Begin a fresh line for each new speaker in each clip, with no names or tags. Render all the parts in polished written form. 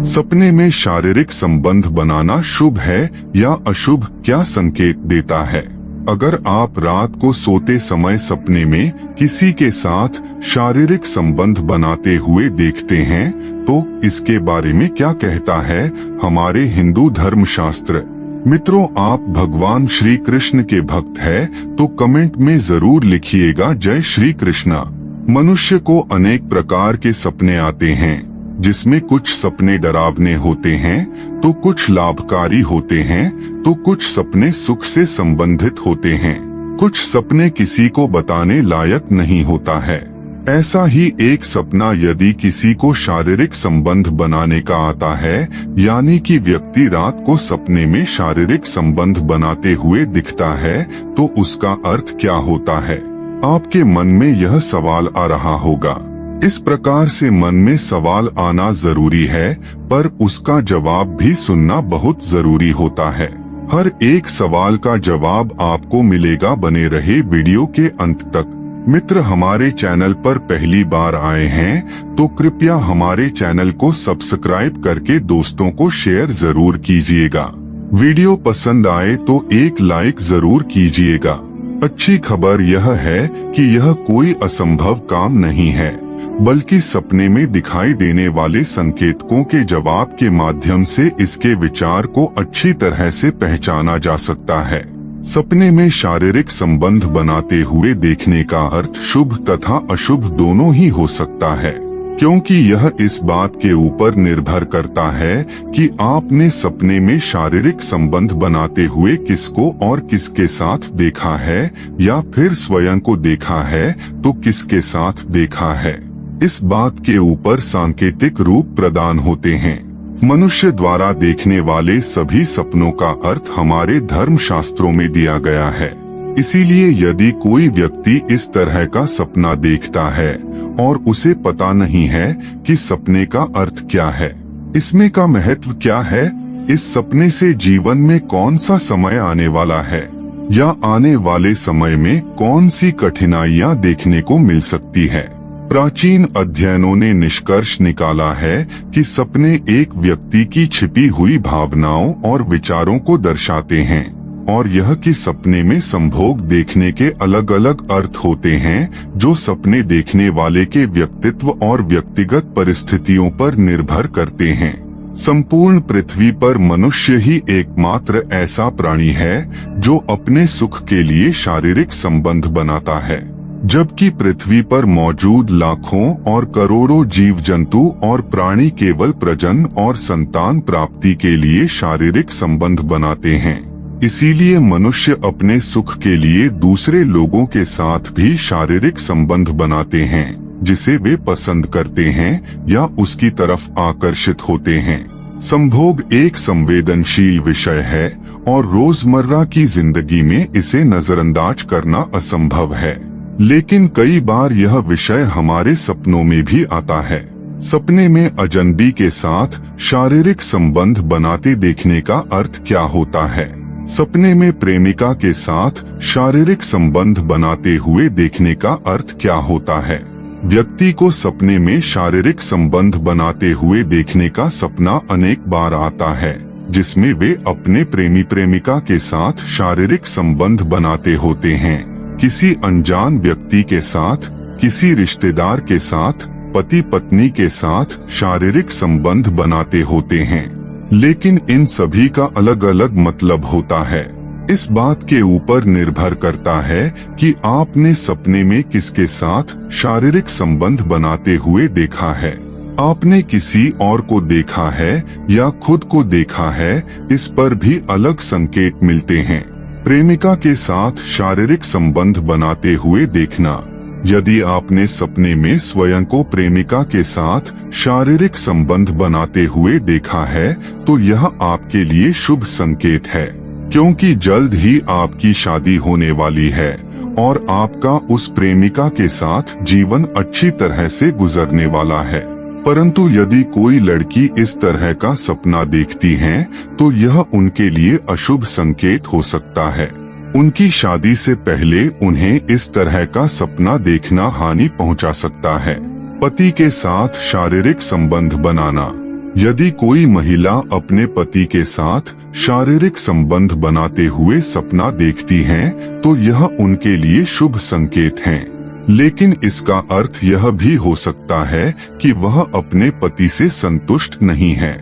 सपने में शारीरिक संबंध बनाना शुभ है या अशुभ, क्या संकेत देता है? अगर आप रात को सोते समय सपने में किसी के साथ शारीरिक संबंध बनाते हुए देखते हैं तो इसके बारे में क्या कहता है हमारे हिंदू धर्मशास्त्र? मित्रों, आप भगवान श्री कृष्ण के भक्त हैं तो कमेंट में जरूर लिखिएगा जय श्री कृष्णा। मनुष्य को अनेक प्रकार के सपने आते हैं, जिसमें कुछ सपने डरावने होते हैं तो कुछ लाभकारी होते हैं, तो कुछ सपने सुख से संबंधित होते हैं, कुछ सपने किसी को बताने लायक नहीं होता है। ऐसा ही एक सपना यदि किसी को शारीरिक संबंध बनाने का आता है, यानी कि व्यक्ति रात को सपने में शारीरिक संबंध बनाते हुए दिखता है, तो उसका अर्थ क्या होता है? आपके मन में यह सवाल आ रहा होगा। इस प्रकार से मन में सवाल आना जरूरी है, पर उसका जवाब भी सुनना बहुत जरूरी होता है। हर एक सवाल का जवाब आपको मिलेगा, बने रहे वीडियो के अंत तक। मित्र, हमारे चैनल पर पहली बार आए हैं तो कृपया हमारे चैनल को सब्सक्राइब करके दोस्तों को शेयर जरूर कीजिएगा। वीडियो पसंद आए तो एक लाइक जरूर कीजिएगा। अच्छी खबर यह है कि यह कोई असंभव काम नहीं है, बल्कि सपने में दिखाई देने वाले संकेतकों के जवाब के माध्यम से इसके विचार को अच्छी तरह से पहचाना जा सकता है। सपने में शारीरिक संबंध बनाते हुए देखने का अर्थ शुभ तथा अशुभ दोनों ही हो सकता है, क्योंकि यह इस बात के ऊपर निर्भर करता है कि आपने सपने में शारीरिक संबंध बनाते हुए किसको और किसके साथ देखा है, या फिर स्वयं को देखा है तो किसके साथ देखा है। इस बात के ऊपर सांकेतिक रूप प्रदान होते हैं। मनुष्य द्वारा देखने वाले सभी सपनों का अर्थ हमारे धर्म शास्त्रों में दिया गया है। इसीलिए यदि कोई व्यक्ति इस तरह का सपना देखता है और उसे पता नहीं है कि सपने का अर्थ क्या है, इसमें का महत्व क्या है, इस सपने से जीवन में कौन सा समय आने वाला है, या आने वाले समय में कौन सी कठिनाइयां देखने को मिल सकती है, प्राचीन अध्ययनों ने निष्कर्ष निकाला है कि सपने एक व्यक्ति की छिपी हुई भावनाओं और विचारों को दर्शाते हैं, और यह कि सपने में संभोग देखने के अलग अलग अर्थ होते हैं, जो सपने देखने वाले के व्यक्तित्व और व्यक्तिगत परिस्थितियों पर निर्भर करते हैं। संपूर्ण पृथ्वी पर मनुष्य ही एकमात्र ऐसा प्राणी है जो अपने सुख के लिए शारीरिक संबंध बनाता है, जबकि पृथ्वी पर मौजूद लाखों और करोड़ों जीव जंतु और प्राणी केवल प्रजनन और संतान प्राप्ति के लिए शारीरिक संबंध बनाते हैं। इसीलिए मनुष्य अपने सुख के लिए दूसरे लोगों के साथ भी शारीरिक संबंध बनाते हैं, जिसे वे पसंद करते हैं या उसकी तरफ आकर्षित होते हैं। संभोग एक संवेदनशील विषय है और रोजमर्रा की जिंदगी में इसे नजरअंदाज करना असंभव है, लेकिन कई बार यह विषय हमारे सपनों में भी आता है। सपने में अजनबी के साथ शारीरिक संबंध बनाते देखने का अर्थ क्या होता है? सपने में प्रेमिका के साथ शारीरिक संबंध बनाते हुए देखने का अर्थ क्या होता है? व्यक्ति को सपने में शारीरिक संबंध बनाते हुए देखने का सपना अनेक बार आता है, जिसमें वे अपने प्रेमी प्रेमिका के साथ शारीरिक संबंध बनाते होते हैं, किसी अनजान व्यक्ति के साथ, किसी रिश्तेदार के साथ, पति पत्नी के साथ शारीरिक संबंध बनाते होते हैं, लेकिन इन सभी का अलग अलग मतलब होता है। इस बात के ऊपर निर्भर करता है कि आपने सपने में किसके साथ शारीरिक संबंध बनाते हुए देखा है। आपने किसी और को देखा है या खुद को देखा है, इस पर भी अलग संकेत मिलते हैं। प्रेमिका के साथ शारीरिक संबंध बनाते हुए देखना। यदि आपने सपने में स्वयं को प्रेमिका के साथ शारीरिक संबंध बनाते हुए देखा है, तो यह आपके लिए शुभ संकेत है, क्योंकि जल्द ही आपकी शादी होने वाली है और आपका उस प्रेमिका के साथ जीवन अच्छी तरह से गुजरने वाला है। परंतु यदि कोई लड़की इस तरह का सपना देखती है तो यह उनके लिए अशुभ संकेत हो सकता है। उनकी शादी से पहले उन्हें इस तरह का सपना देखना हानि पहुंचा सकता है। पति के साथ शारीरिक संबंध बनाना। यदि कोई महिला अपने पति के साथ शारीरिक संबंध बनाते हुए सपना देखती हैं, तो यह उनके लिए शुभ संकेत है। लेकिन इसका अर्थ यह भी हो सकता है कि वह अपने पति से संतुष्ट नहीं है,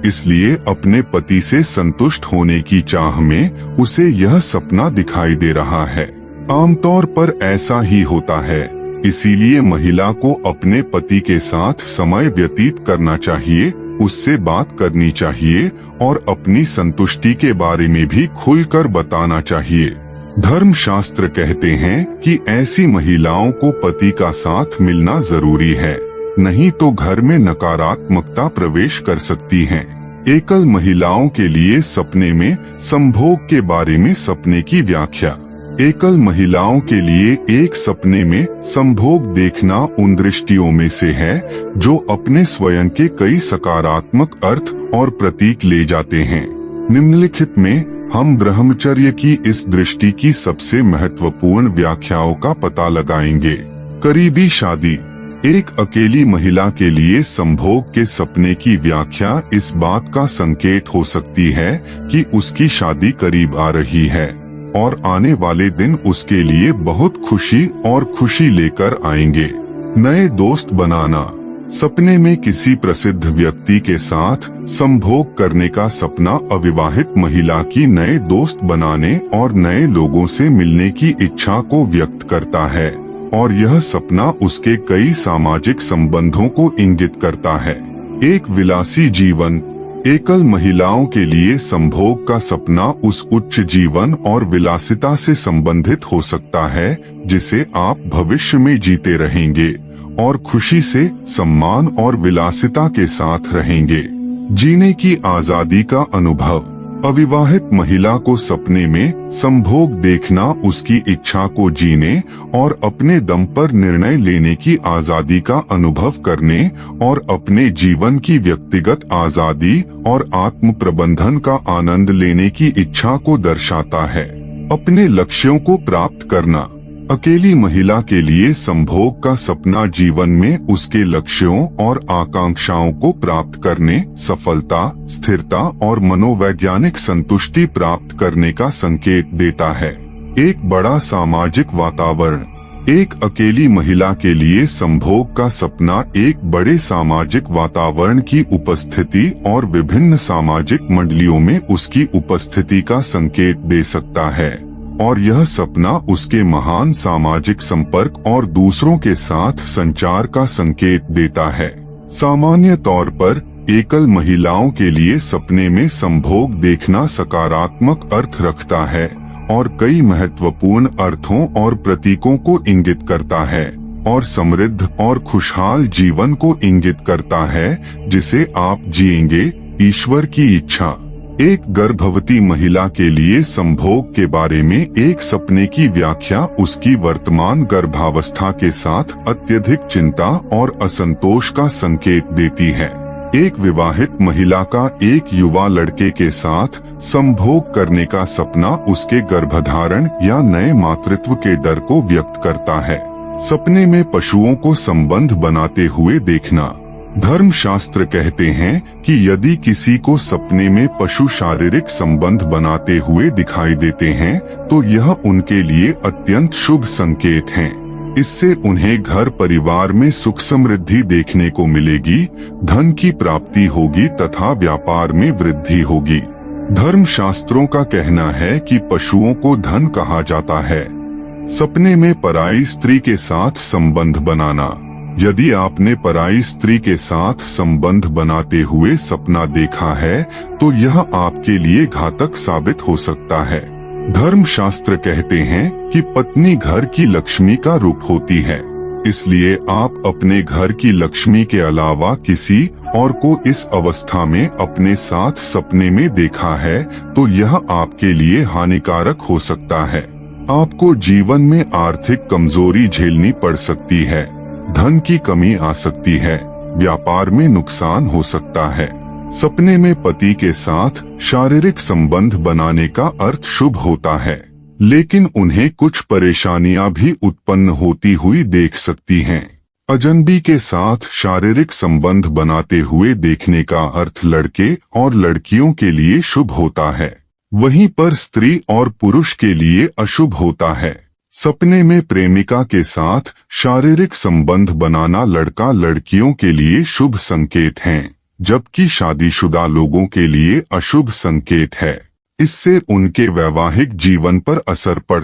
इसलिए अपने पति से संतुष्ट होने की चाह में उसे यह सपना दिखाई दे रहा है। आमतौर पर ऐसा ही होता है, इसीलिए महिला को अपने पति के साथ समय व्यतीत करना चाहिए, उससे बात करनी चाहिए और अपनी संतुष्टि के बारे में भी खुलकर बताना चाहिए। धर्मशास्त्र कहते हैं कि ऐसी महिलाओं को पति का साथ मिलना जरूरी है, नहीं तो घर में नकारात्मकता प्रवेश कर सकती है। एकल महिलाओं के लिए सपने में संभोग के बारे में सपने की व्याख्या। एकल महिलाओं के लिए एक सपने में संभोग देखना उन दृष्टियों में से है जो अपने स्वयं के कई सकारात्मक अर्थ और प्रतीक ले जाते हैं। निम्नलिखित में हम ब्रह्मचर्य की इस दृष्टि की सबसे महत्वपूर्ण व्याख्याओं का पता लगाएंगे। करीबी शादी। एक अकेली महिला के लिए संभोग के सपने की व्याख्या इस बात का संकेत हो सकती है कि उसकी शादी करीब आ रही है और आने वाले दिन उसके लिए बहुत खुशी लेकर आएंगे। नए दोस्त बनाना। सपने में किसी प्रसिद्ध व्यक्ति के साथ संभोग करने का सपना अविवाहित महिला की नए दोस्त बनाने और नए लोगों से मिलने की इच्छा को व्यक्त करता है, और यह सपना उसके कई सामाजिक संबंधों को इंगित करता है। एक विलासी जीवन। एकल महिलाओं के लिए संभोग का सपना उस उच्च जीवन और विलासिता से संबंधित हो सकता है जिसे आप भविष्य में जीते रहेंगे और खुशी से, सम्मान और विलासिता के साथ रहेंगे। जीने की आजादी का अनुभव। अविवाहित महिला को सपने में संभोग देखना उसकी इच्छा को जीने और अपने दम पर निर्णय लेने की आजादी का अनुभव करने और अपने जीवन की व्यक्तिगत आजादी और आत्म प्रबंधन का आनंद लेने की इच्छा को दर्शाता है। अपने लक्ष्यों को प्राप्त करना। अकेली महिला के लिए संभोग का सपना जीवन में उसके लक्ष्यों और आकांक्षाओं को प्राप्त करने, सफलता, स्थिरता और मनोवैज्ञानिक संतुष्टि प्राप्त करने का संकेत देता है। एक बड़ा सामाजिक वातावरण। एक अकेली महिला के लिए संभोग का सपना एक बड़े सामाजिक वातावरण की उपस्थिति और विभिन्न सामाजिक मंडलियों में उसकी उपस्थिति का संकेत दे सकता है, और यह सपना उसके महान सामाजिक संपर्क और दूसरों के साथ संचार का संकेत देता है। सामान्य तौर पर एकल महिलाओं के लिए सपने में संभोग देखना सकारात्मक अर्थ रखता है और कई महत्वपूर्ण अर्थों और प्रतीकों को इंगित करता है, और समृद्ध और खुशहाल जीवन को इंगित करता है जिसे आप जिएंगे। ईश्वर की इच्छा। एक गर्भवती महिला के लिए संभोग के बारे में एक सपने की व्याख्या उसकी वर्तमान गर्भावस्था के साथ अत्यधिक चिंता और असंतोष का संकेत देती है। एक विवाहित महिला का एक युवा लड़के के साथ संभोग करने का सपना उसके गर्भधारण या नए मातृत्व के डर को व्यक्त करता है। सपने में पशुओं को संबंध बनाते हुए देखना। धर्मशास्त्र कहते हैं कि यदि किसी को सपने में पशु शारीरिक संबंध बनाते हुए दिखाई देते हैं, तो यह उनके लिए अत्यंत शुभ संकेत है। इससे उन्हें घर परिवार में सुख समृद्धि देखने को मिलेगी, धन की प्राप्ति होगी तथा व्यापार में वृद्धि होगी। धर्मशास्त्रों का कहना है कि पशुओं को धन कहा जाता है। सपने में पराई स्त्री के साथ संबंध बनाना। यदि आपने पराई स्त्री के साथ संबंध बनाते हुए सपना देखा है, तो यह आपके लिए घातक साबित हो सकता है। धर्मशास्त्र कहते हैं कि पत्नी घर की लक्ष्मी का रूप होती है, इसलिए आप अपने घर की लक्ष्मी के अलावा किसी और को इस अवस्था में अपने साथ सपने में देखा है, तो यह आपके लिए हानिकारक हो सकता है। आपको जीवन में आर्थिक कमजोरी झेलनी पड़ सकती है, धन की कमी आ सकती है, व्यापार में नुकसान हो सकता है। सपने में पति के साथ शारीरिक संबंध बनाने का अर्थ शुभ होता है, लेकिन उन्हें कुछ परेशानियां भी उत्पन्न होती हुई देख सकती हैं। अजनबी के साथ शारीरिक संबंध बनाते हुए देखने का अर्थ लड़के और लड़कियों के लिए शुभ होता है, वहीं पर स्त्री और पुरुष के लिए अशुभ होता है। सपने में प्रेमिका के साथ शारीरिक संबंध बनाना लड़का लड़कियों के लिए शुभ संकेत हैं, जबकि शादीशुदा लोगों के लिए अशुभ संकेत है। इससे उनके वैवाहिक जीवन पर असर पड़